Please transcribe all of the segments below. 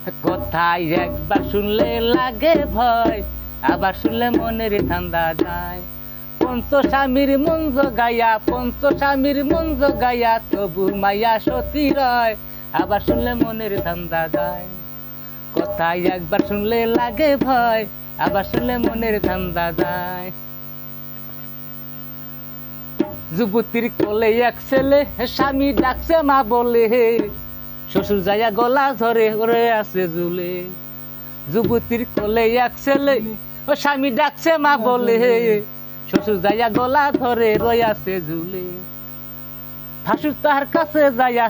কথাই একবার শুনলে লাগে ভয়, আবার শুনলে মনের ঠান্ডা যায়। পঞ্চস্বামীর মঞ্জ গায়া, পঞ্চস্বামীর মঞ্জ গায়া, তবু মায়া সতী রয়, আবার শুনলে মনের ঠান্ডা যায়। কথাই একবার শুনলে লাগে ভয়, আবার শুনলে মনের ঠান্ডা যায়। যুবতীর কোলে এক ছেলে, স্বামী ডাকছে মা বলে, শ্বশুর যাইয়া গলা ধরে ওরে আছে ঝুলে। যুবতীর কোলে এক ছেলে, ও স্বামী ডাকছে মা বলে, শ্বশুর যাইয়া গলা ধরে রয়ে আছে ঝুলে। ভাসুর তাহার কাছে যাইয়া,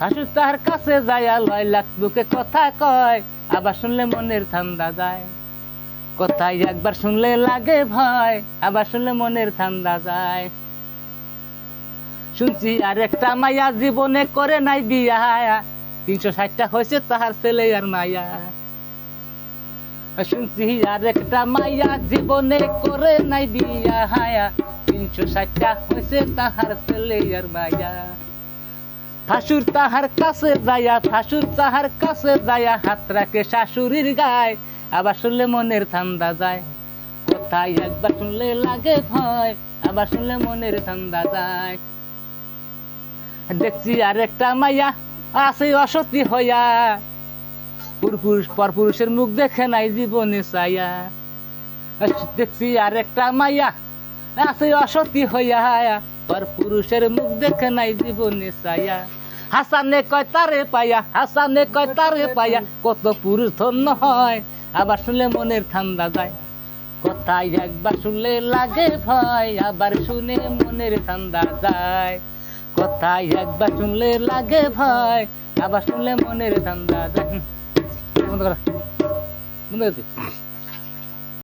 ভাসুর তাহার কাছে যাইয়া 9 লাখ বুকে কথা কয়, আবার শুনলে মনের ঠান্ডা যায়। কথাই একবার শুনলে লাগে ভয়, আবার শুনলে মনের ঠান্ডা যায়। শুনছি আর একটা মাইয়া জীবনে করে নাই বিয়া, 360টা হয়েছে তাহার ছেলে আর মাইয়া। শুনছি আর একটা মাইয়া জীবনে করে নাই বিয়া, 360টা হয়েছে তাহার ছেলে আর মাইয়া। ভাসুর তাহার কাছে যায়া, ভাসুর তাহার কাছে যায়া, হাত রাখে শাশুড়ির গায়ে, আবার শুনলে মনের ঠান্ডা যায়। কথাই একবার শুনলে লাগে ভয়, আবার শুনলে মনের ঠান্ডা যায়। দেখছি আর একটা মাইয়া আছে অসতী হইয়া, পরপুরুষের মুখ দেখে নাই জীবনে চাইয়া। দেখছি আর একটা মাইয়া আছে অসতী হইয়া, পরপুরুষের মুখ দেখে নাই জীবনে চাইয়া। হাসানে কয় তারে পাইয়া, হাসানে কয় তারে পাইয়া, কত পুরুষ ধন্য হয়, আবার শুনলে মনের ঠান্ডা যায়। কথাই একবার শুনলে লাগে ভয়, আবার শুনে মনের ঠান্ডা যায়। কথাই একবার শুনলে লাগে ভয়, আবার শুনলে মনের ঠান্ডা যায়। বন্ধ কর, বন্ধ করছি।